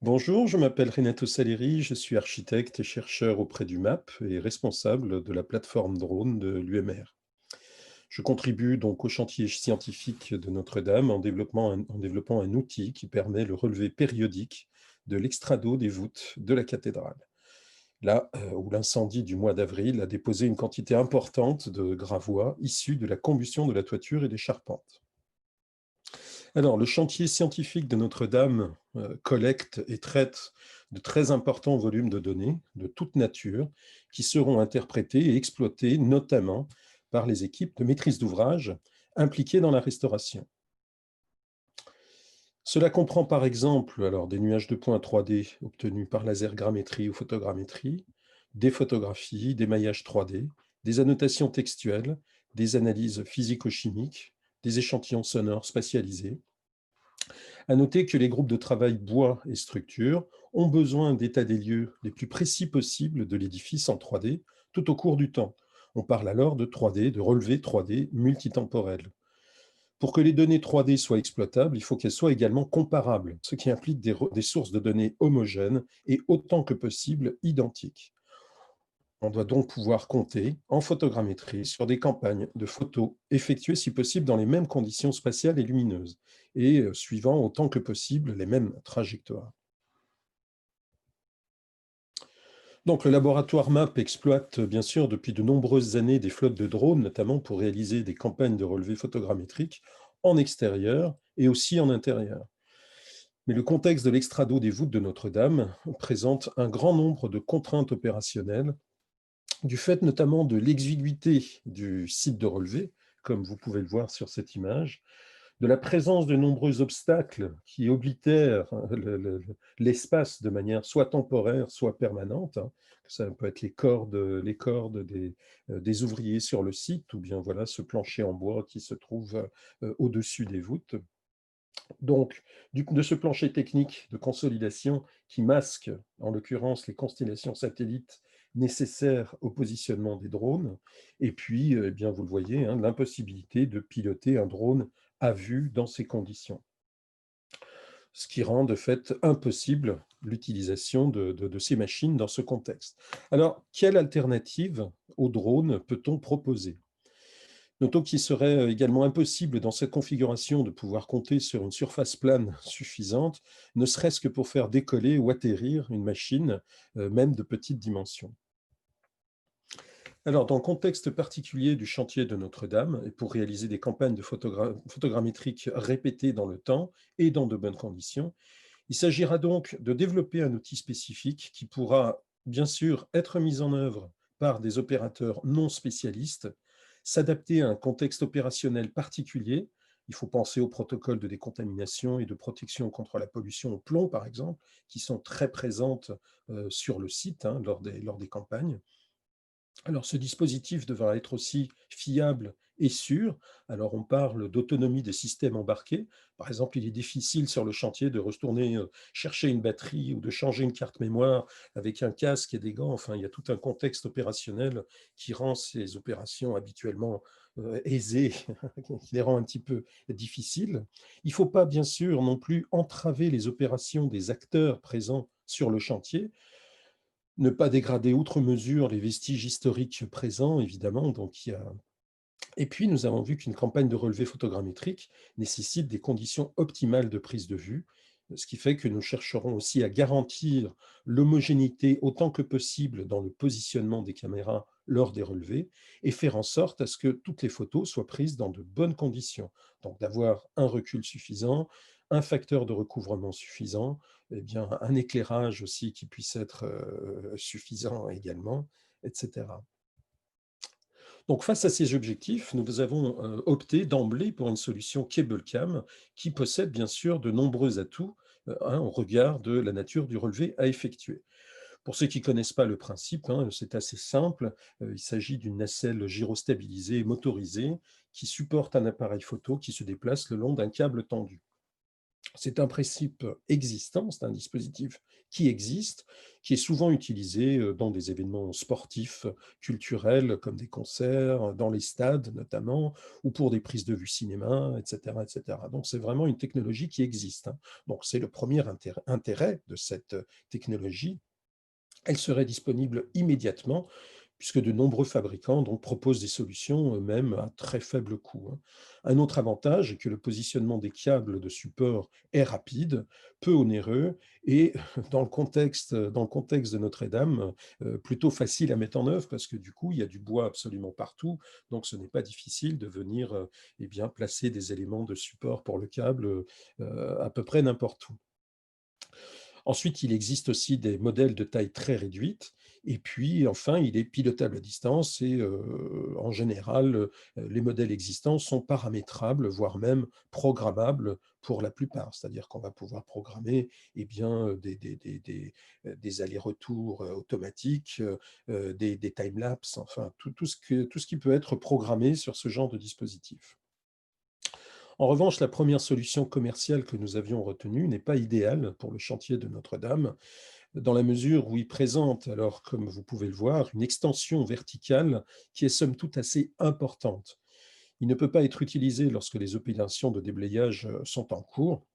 Bonjour, je m'appelle Renato Saleri, je suis architecte et chercheur auprès du MAP et responsable de la plateforme drone de l'UMR. Je contribue donc au chantier scientifique de Notre-Dame en développant un outil qui permet le relevé périodique de l'extrado des voûtes de la cathédrale. Là où l'incendie du mois d'avril a déposé une quantité importante de gravois issus de la combustion de la toiture et des charpentes. Alors, le chantier scientifique de Notre-Dame collecte et traite de très importants volumes de données de toute nature qui seront interprétées et exploitées notamment par les équipes de maîtrise d'ouvrage impliquées dans la restauration. Cela comprend par exemple des nuages de points 3D obtenus par lasergrammétrie ou photogrammétrie, des photographies, des maillages 3D, des annotations textuelles, des analyses physico-chimiques, des échantillons sonores spatialisés. À noter que les groupes de travail bois et structure ont besoin d'états des lieux les plus précis possibles de l'édifice en 3D tout au cours du temps. On parle alors de 3D, de relevé 3D multitemporel. Pour que les données 3D soient exploitables, il faut qu'elles soient également comparables, ce qui implique des sources de données homogènes et autant que possible identiques. On doit donc pouvoir compter en photogrammétrie sur des campagnes de photos effectuées si possible dans les mêmes conditions spatiales et lumineuses et suivant autant que possible les mêmes trajectoires. Donc le laboratoire MAP exploite bien sûr depuis de nombreuses années des flottes de drones, notamment pour réaliser des campagnes de relevés photogrammétriques en extérieur et aussi en intérieur. Mais le contexte de l'extrado des voûtes de Notre-Dame présente un grand nombre de contraintes opérationnelles du fait notamment de l'exiguïté du site de relevé, comme vous pouvez le voir sur cette image, de la présence de nombreux obstacles qui oblitèrent l'espace de manière soit temporaire, soit permanente. Ça peut être les cordes des ouvriers sur le site, ou bien voilà ce plancher en bois qui se trouve au-dessus des voûtes. Donc, de ce plancher technique de consolidation qui masque, en l'occurrence, les constellations satellites nécessaires au positionnement des drones, et puis, eh bien, vous le voyez, l'impossibilité de piloter un drone à vue dans ces conditions, ce qui rend de fait impossible l'utilisation de ces machines dans ce contexte. Alors, quelle alternative au drone peut-on proposer? Notons qu'il serait également impossible dans cette configuration de pouvoir compter sur une surface plane suffisante, ne serait-ce que pour faire décoller ou atterrir une machine, même de petite dimension. Alors, dans le contexte particulier du chantier de Notre-Dame, et pour réaliser des campagnes de photogrammétriques répétées dans le temps et dans de bonnes conditions, il s'agira donc de développer un outil spécifique qui pourra bien sûr être mis en œuvre par des opérateurs non spécialistes, s'adapter à un contexte opérationnel particulier. Il faut penser aux protocoles de décontamination et de protection contre la pollution au plomb, par exemple, qui sont très présentes sur le site lors des campagnes. Alors, ce dispositif devra être aussi fiable et sûr. Alors, on parle d'autonomie des systèmes embarqués. Par exemple, il est difficile sur le chantier de retourner chercher une batterie ou de changer une carte mémoire avec un casque et des gants. Enfin, il y a tout un contexte opérationnel qui rend ces opérations habituellement aisées, qui les rend un petit peu difficiles. Il ne faut pas, bien sûr, non plus entraver les opérations des acteurs présents sur le chantier, ne pas dégrader outre mesure les vestiges historiques présents, évidemment. Et puis, nous avons vu qu'une campagne de relevé photogrammétrique nécessite des conditions optimales de prise de vue, ce qui fait que nous chercherons aussi à garantir l'homogénéité autant que possible dans le positionnement des caméras lors des relevés et faire en sorte à ce que toutes les photos soient prises dans de bonnes conditions. Donc, d'avoir un recul suffisant, un facteur de recouvrement suffisant, eh bien, un éclairage aussi qui puisse être suffisant également, etc. Donc, face à ces objectifs, nous avons opté d'emblée pour une solution cable cam qui possède bien sûr de nombreux atouts au regard de la nature du relevé à effectuer. Pour ceux qui ne connaissent pas le principe, c'est assez simple. Il s'agit d'une nacelle gyrostabilisée et motorisée qui supporte un appareil photo qui se déplace le long d'un câble tendu. C'est un principe existant, c'est un dispositif qui existe, qui est souvent utilisé dans des événements sportifs, culturels, comme des concerts, dans les stades notamment, ou pour des prises de vue cinéma, etc., etc. Donc c'est vraiment une technologie qui existe, hein. Donc c'est le premier intérêt de cette technologie. Elle serait disponible immédiatement, puisque de nombreux fabricants donc, proposent des solutions même à très faible coût, hein. Un autre avantage est que le positionnement des câbles de support est rapide, peu onéreux et dans le contexte de Notre-Dame, plutôt facile à mettre en œuvre parce que du coup, il y a du bois absolument partout, donc ce n'est pas difficile de venir eh bien, placer des éléments de support pour le câble à peu près n'importe où. Ensuite, il existe aussi des modèles de taille très réduite. Et puis, enfin, il est pilotable à distance et en général, les modèles existants sont paramétrables, voire même programmables pour la plupart. C'est-à-dire qu'on va pouvoir programmer eh bien, des allers-retours automatiques, des time-lapse, enfin, tout ce qui peut être programmé sur ce genre de dispositif. En revanche, la première solution commerciale que nous avions retenue n'est pas idéale pour le chantier de Notre-Dame, dans la mesure où il présente, alors comme vous pouvez le voir, une extension verticale qui est somme toute assez importante. Il ne peut pas être utilisé lorsque les opérations de déblayage sont en cours,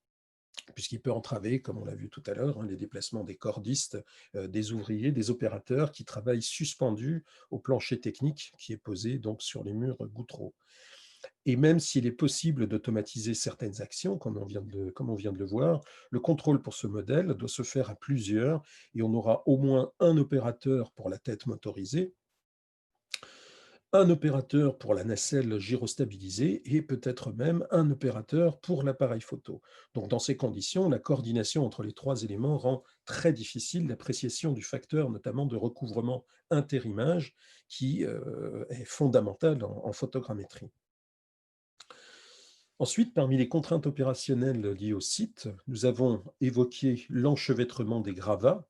puisqu'il peut entraver, comme on l'a vu tout à l'heure, hein, les déplacements des cordistes, des ouvriers, des opérateurs qui travaillent suspendus au plancher technique qui est posé donc sur les murs gouttereaux. Et même s'il est possible d'automatiser certaines actions, comme on vient de le voir, le contrôle pour ce modèle doit se faire à plusieurs et on aura au moins un opérateur pour la tête motorisée, un opérateur pour la nacelle gyrostabilisée et peut-être même un opérateur pour l'appareil photo. Donc dans ces conditions, la coordination entre les trois éléments rend très difficile l'appréciation du facteur, notamment de recouvrement interimage, qui est fondamental en photogrammétrie. Ensuite, parmi les contraintes opérationnelles liées au site, nous avons évoqué l'enchevêtrement des gravats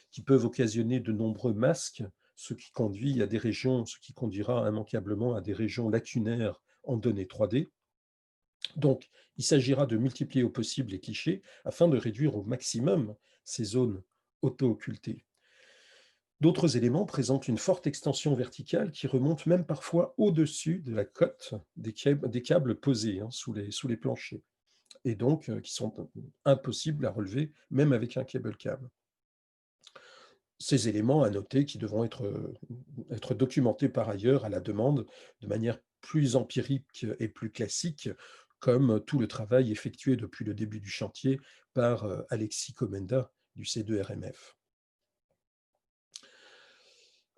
qui peuvent occasionner de nombreux masques, ce qui conduira immanquablement à des régions lacunaires en données 3D. Donc, il s'agira de multiplier au possible les clichés afin de réduire au maximum ces zones auto-occultées. D'autres éléments présentent une forte extension verticale qui remonte même parfois au-dessus de la cote des câbles posés, hein, sous les planchers et donc qui sont impossibles à relever même avec un cable cam. Ces éléments à noter qui devront être documentés par ailleurs à la demande de manière plus empirique et plus classique, comme tout le travail effectué depuis le début du chantier par Alexis Comenda du C2RMF.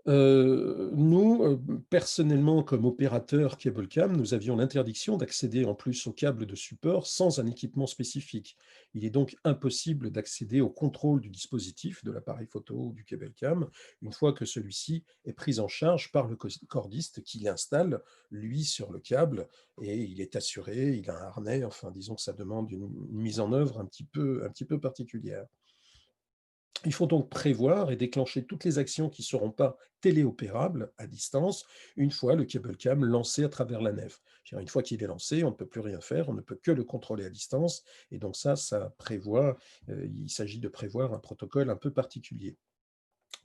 Nous, personnellement, comme opérateur Cablecam, nous avions l'interdiction d'accéder en plus aux câbles de support sans un équipement spécifique. Il est donc impossible d'accéder au contrôle du dispositif, de l'appareil photo ou du Cablecam, une fois que celui-ci est pris en charge par le cordiste qui l'installe, lui, sur le câble, et il est assuré, il a un harnais, enfin, disons que ça demande une mise en œuvre un petit peu particulière. Il faut donc prévoir et déclencher toutes les actions qui ne seront pas téléopérables à distance une fois le cable cam lancé à travers la nef. Une fois qu'il est lancé, on ne peut plus rien faire, on ne peut que le contrôler à distance. Et donc ça prévoit, il s'agit de prévoir un protocole un peu particulier.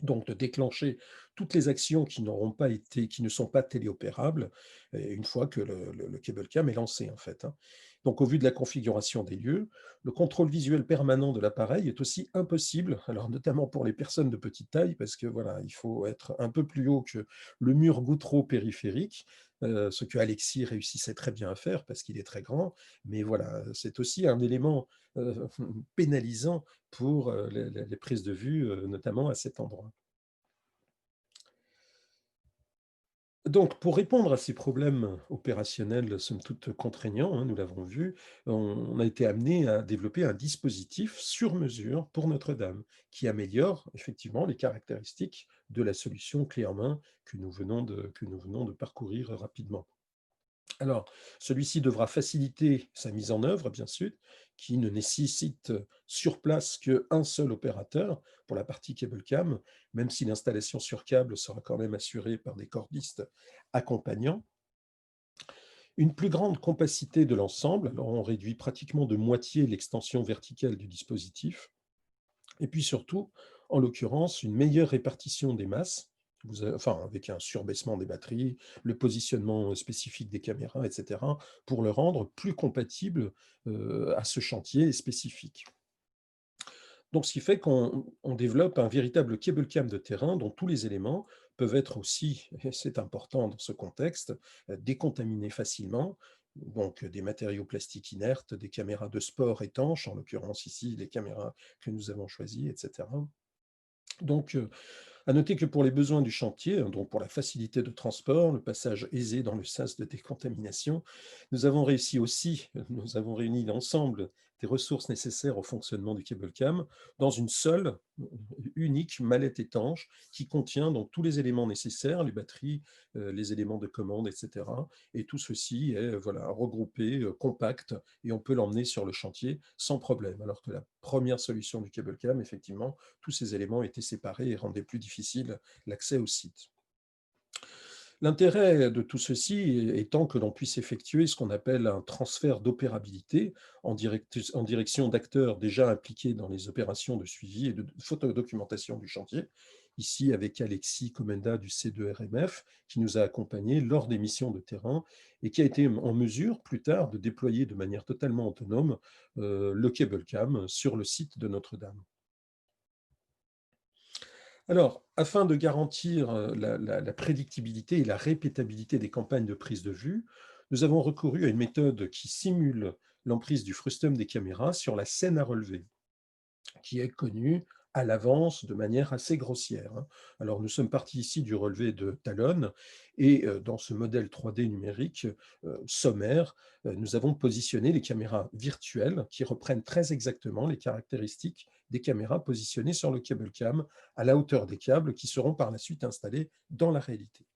Donc de déclencher toutes les actions qui n'auront pas été, qui ne sont pas téléopérables, une fois que le cable cam est lancé en fait, hein. Donc au vu de la configuration des lieux, le contrôle visuel permanent de l'appareil est aussi impossible, alors notamment pour les personnes de petite taille, parce que voilà, il faut être un peu plus haut que le mur gouttereau périphérique, ce que Alexis réussissait très bien à faire parce qu'il est très grand, mais voilà, c'est aussi un élément pénalisant pour les prises de vue, notamment à cet endroit. Donc, pour répondre à ces problèmes opérationnels, somme toute contraignants, hein, nous l'avons vu, on a été amené à développer un dispositif sur mesure pour Notre-Dame, qui améliore effectivement les caractéristiques de la solution clé en main que nous venons de parcourir rapidement. Alors, celui-ci devra faciliter sa mise en œuvre, bien sûr, qui ne nécessite sur place qu'un seul opérateur pour la partie cable cam, même si l'installation sur câble sera quand même assurée par des cordistes accompagnants. Une plus grande compacité de l'ensemble, alors on réduit pratiquement de moitié l'extension verticale du dispositif, et puis surtout, en l'occurrence, une meilleure répartition des masses, enfin avec un surbaissement des batteries, le positionnement spécifique des caméras, etc., pour le rendre plus compatible à ce chantier spécifique. Donc, ce qui fait qu'on développe un véritable cable cam de terrain dont tous les éléments peuvent être aussi, et c'est important dans ce contexte, décontaminés facilement. Donc, des matériaux plastiques inertes, des caméras de sport étanches, en l'occurrence ici les caméras que nous avons choisies, etc. Donc, à noter que pour les besoins du chantier, hein, donc pour la facilité de transport, le passage aisé dans le sas de décontamination, nous avons réussi aussi, nous avons réuni l'ensemble des ressources nécessaires au fonctionnement du cable cam dans une seule, unique mallette étanche qui contient donc tous les éléments nécessaires, les batteries, les éléments de commande, etc. Et tout ceci est voilà, regroupé, compact, et on peut l'emmener sur le chantier sans problème. Alors que la première solution du cable cam, effectivement, tous ces éléments étaient séparés et rendaient plus difficile l'accès au site. L'intérêt de tout ceci étant que l'on puisse effectuer ce qu'on appelle un transfert d'opérabilité en direction d'acteurs déjà impliqués dans les opérations de suivi et de photodocumentation du chantier, ici avec Alexis Comenda du C2RMF, qui nous a accompagnés lors des missions de terrain et qui a été en mesure plus tard de déployer de manière totalement autonome le cable cam sur le site de Notre-Dame. Alors, afin de garantir la prédictibilité et la répétabilité des campagnes de prise de vue, nous avons recouru à une méthode qui simule l'emprise du frustum des caméras sur la scène à relever, qui est connue à l'avance de manière assez grossière, hein. Alors, nous sommes partis ici du relevé de Talon et dans ce modèle 3D numérique sommaire, nous avons positionné les caméras virtuelles qui reprennent très exactement les caractéristiques des caméras positionnées sur le cable cam à la hauteur des câbles qui seront par la suite installés dans la réalité.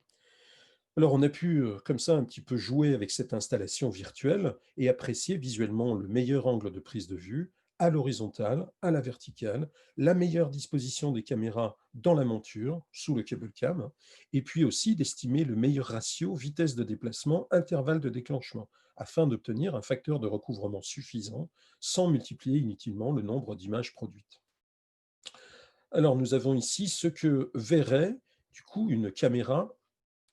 Alors, on a pu, comme ça, un petit peu jouer avec cette installation virtuelle et apprécier visuellement le meilleur angle de prise de vue, à l'horizontale, à la verticale, la meilleure disposition des caméras dans la monture, sous le cable cam, et puis aussi d'estimer le meilleur ratio vitesse de déplacement, intervalle de déclenchement, afin d'obtenir un facteur de recouvrement suffisant, sans multiplier inutilement le nombre d'images produites. Alors, nous avons ici ce que verrait, du coup, une caméra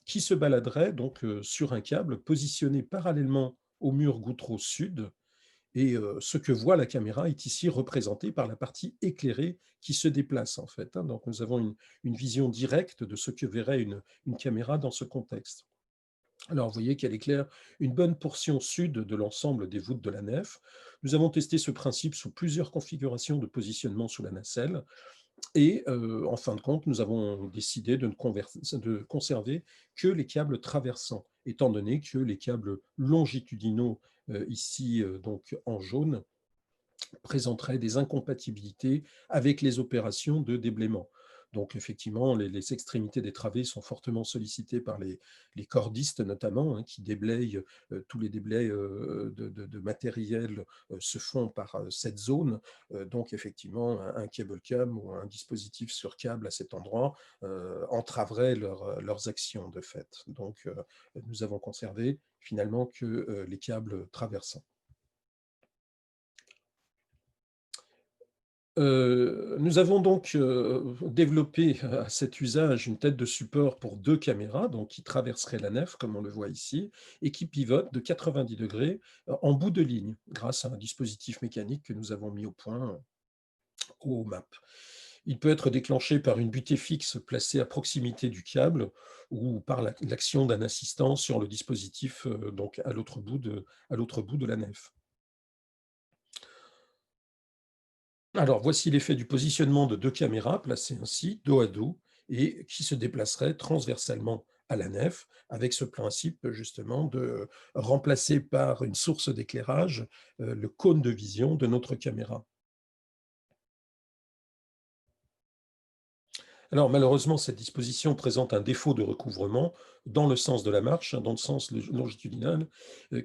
qui se baladerait donc sur un câble positionné parallèlement au mur Goutreau sud. Et ce que voit la caméra est ici représenté par la partie éclairée qui se déplace en fait, hein. Donc nous avons une vision directe de ce que verrait une caméra dans ce contexte. Alors vous voyez qu'elle éclaire une bonne portion sud de l'ensemble des voûtes de la nef. Nous avons testé ce principe sous plusieurs configurations de positionnement sous la nacelle. Et en fin de compte, nous avons décidé de conserver que les câbles traversants, étant donné que les câbles longitudinaux, ici donc en jaune, présenteraient des incompatibilités avec les opérations de déblaiement. Donc effectivement, les extrémités des travées sont fortement sollicitées par les cordistes notamment, hein, qui déblayent, tous les déblais de matériel se font par cette zone. Donc effectivement, un cable cam ou un dispositif sur câble à cet endroit entraverait leurs actions de fait. Donc nous avons conservé finalement que les câbles traversants. Nous avons donc développé à cet usage une tête de support pour 2 caméras, donc qui traverserait la nef, comme on le voit ici, et qui pivote de 90 degrés en bout de ligne, grâce à un dispositif mécanique que nous avons mis au point au MAP. Il peut être déclenché par une butée fixe placée à proximité du câble ou par l'action d'un assistant sur le dispositif donc à l'autre bout de la nef. Alors, voici l'effet du positionnement de 2 caméras placées ainsi, dos à dos, et qui se déplaceraient transversalement à la nef, avec ce principe justement de remplacer par une source d'éclairage le cône de vision de notre caméra. Alors malheureusement, cette disposition présente un défaut de recouvrement dans le sens de la marche, hein, dans le sens longitudinal,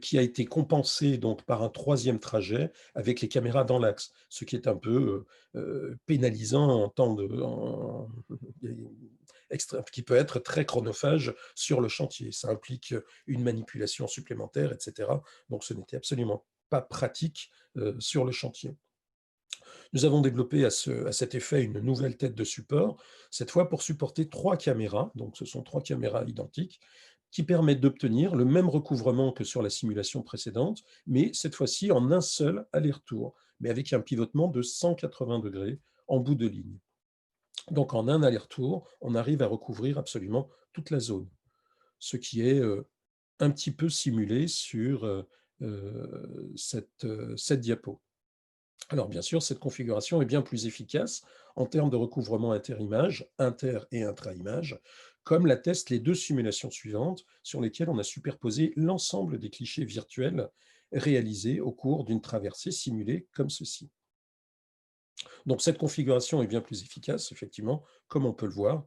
qui a été compensé donc par un troisième trajet avec les caméras dans l'axe, ce qui est un peu pénalisant en temps de, qui peut être très chronophage sur le chantier. Ça implique une manipulation supplémentaire, etc. Donc, ce n'était absolument pas pratique sur le chantier. Nous avons développé à cet effet une nouvelle tête de support, cette fois pour supporter 3 caméras, donc ce sont 3 caméras identiques, qui permettent d'obtenir le même recouvrement que sur la simulation précédente, mais cette fois-ci en un seul aller-retour, mais avec un pivotement de 180 degrés en bout de ligne. Donc en un aller-retour, on arrive à recouvrir absolument toute la zone, ce qui est un petit peu simulé sur cette diapo. Alors bien sûr, cette configuration est bien plus efficace en termes de recouvrement inter-image, inter- et intra-image, comme l'attestent les 2 simulations suivantes sur lesquelles on a superposé l'ensemble des clichés virtuels réalisés au cours d'une traversée simulée comme ceci. Donc cette configuration est bien plus efficace, effectivement, comme on peut le voir.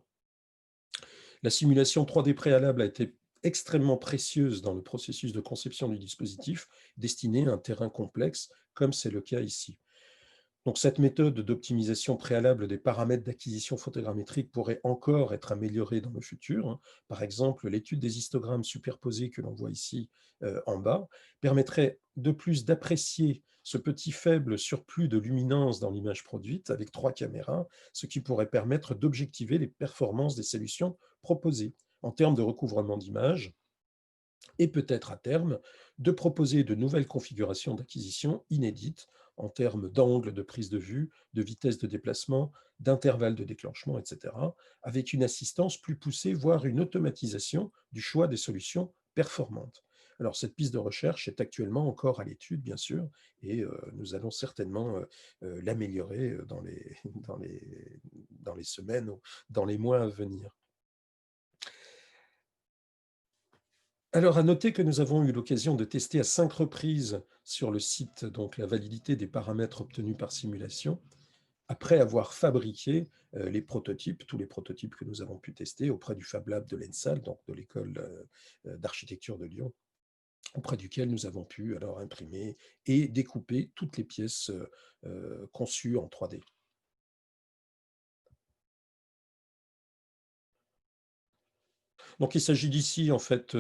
La simulation 3D préalable a été extrêmement précieuse dans le processus de conception du dispositif destiné à un terrain complexe, comme c'est le cas ici. Donc, cette méthode d'optimisation préalable des paramètres d'acquisition photogrammétrique pourrait encore être améliorée dans le futur, hein. Par exemple, l'étude des histogrammes superposés que l'on voit ici en bas permettrait de plus d'apprécier ce petit faible surplus de luminance dans l'image produite avec 3 caméras, ce qui pourrait permettre d'objectiver les performances des solutions proposées en termes de recouvrement d'image et peut-être à terme de proposer de nouvelles configurations d'acquisition inédites en termes d'angle de prise de vue, de vitesse de déplacement, d'intervalle de déclenchement, etc., avec une assistance plus poussée, voire une automatisation du choix des solutions performantes. Alors, cette piste de recherche est actuellement encore à l'étude, bien sûr, et nous allons certainement l'améliorer dans les semaines ou dans les mois à venir. Alors, à noter que nous avons eu l'occasion de tester à 5 reprises sur le site donc, la validité des paramètres obtenus par simulation, après avoir fabriqué les prototypes, tous les prototypes que nous avons pu tester auprès du Fab Lab de l'ENSAL, donc de l'école d'architecture de Lyon, auprès duquel nous avons pu alors imprimer et découper toutes les pièces conçues en 3D. Donc il s'agit d'ici en fait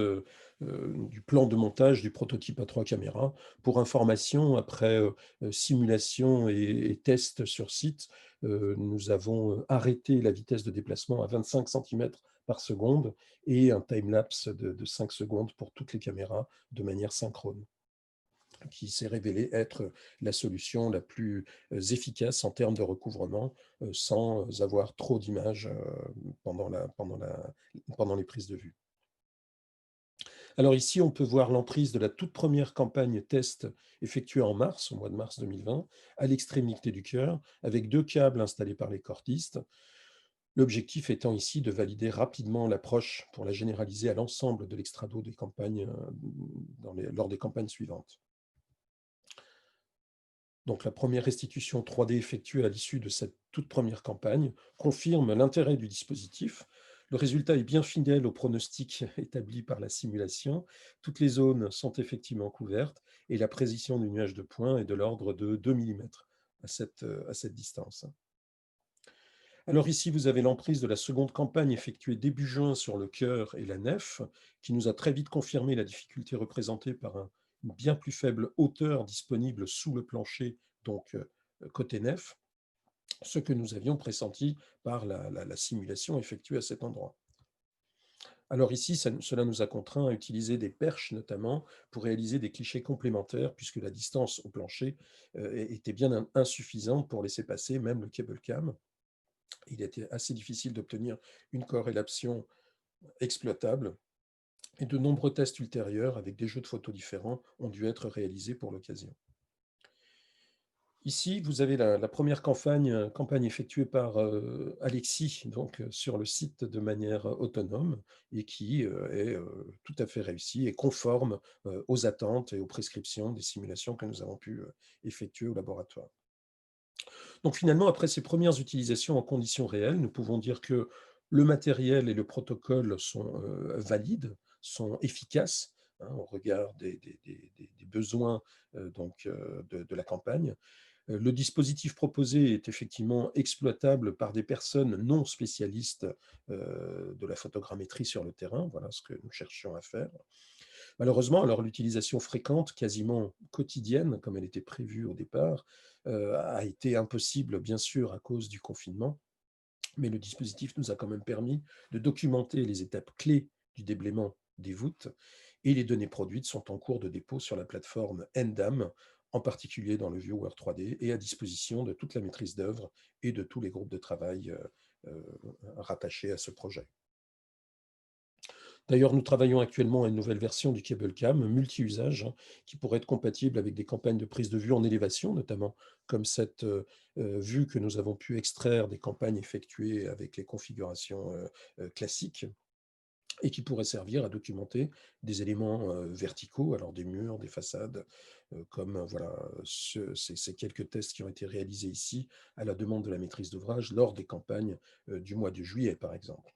du plan de montage du prototype à 3 caméras. Pour information, après simulation et test sur site, nous avons arrêté la vitesse de déplacement à 25 cm par seconde et un time-lapse de 5 secondes pour toutes les caméras de manière synchrone, qui s'est révélée être la solution la plus efficace en termes de recouvrement, sans avoir trop d'images pendant les prises de vue. Alors ici, on peut voir l'emprise de la toute première campagne test effectuée en mars, au mois de mars 2020, à l'extrémité du cœur, avec 2 câbles installés par les cordistes. L'objectif étant ici de valider rapidement l'approche pour la généraliser à l'ensemble de l'extrado des campagnes, lors des campagnes suivantes. Donc la première restitution 3D effectuée à l'issue de cette toute première campagne confirme l'intérêt du dispositif. Le résultat est bien fidèle au pronostic établi par la simulation. Toutes les zones sont effectivement couvertes et la précision du nuage de points est de l'ordre de 2 mm à cette distance. Alors ici, vous avez l'emprise de la seconde campagne effectuée début juin sur le chœur et la nef, qui nous a très vite confirmé la difficulté représentée par une bien plus faible hauteur disponible sous le plancher, donc côté nef, ce que nous avions pressenti par la simulation effectuée à cet endroit. Alors ici, cela nous a contraints à utiliser des perches notamment pour réaliser des clichés complémentaires puisque la distance au plancher était bien insuffisante pour laisser passer même le cable cam. Il était assez difficile d'obtenir une corrélation exploitable et de nombreux tests ultérieurs avec des jeux de photos différents ont dû être réalisés pour l'occasion. Ici, vous avez la première campagne effectuée par Alexis donc, sur le site de manière autonome et qui est tout à fait réussie et conforme aux attentes et aux prescriptions des simulations que nous avons pu effectuer au laboratoire. Donc finalement, après ces premières utilisations en conditions réelles, nous pouvons dire que le matériel et le protocole sont valides, sont efficaces hein, au regard des besoins de la campagne. Le dispositif proposé est effectivement exploitable par des personnes non spécialistes de la photogrammétrie sur le terrain. Voilà ce que nous cherchions à faire. Malheureusement, alors l'utilisation fréquente, quasiment quotidienne, comme elle était prévue au départ, a été impossible, bien sûr, à cause du confinement, mais le dispositif nous a quand même permis de documenter les étapes clés du déblaiement des voûtes et les données produites sont en cours de dépôt sur la plateforme NDAM, en particulier dans le Viewer 3D et à disposition de toute la maîtrise d'œuvre et de tous les groupes de travail rattachés à ce projet. D'ailleurs, nous travaillons actuellement à une nouvelle version du cable cam multi-usage hein, qui pourrait être compatible avec des campagnes de prise de vue en élévation, notamment comme cette vue que nous avons pu extraire des campagnes effectuées avec les configurations classiques et qui pourrait servir à documenter des éléments verticaux, alors des murs, des façades, comme voilà, ces quelques tests qui ont été réalisés ici à la demande de la maîtrise d'ouvrage lors des campagnes du mois de juillet, par exemple.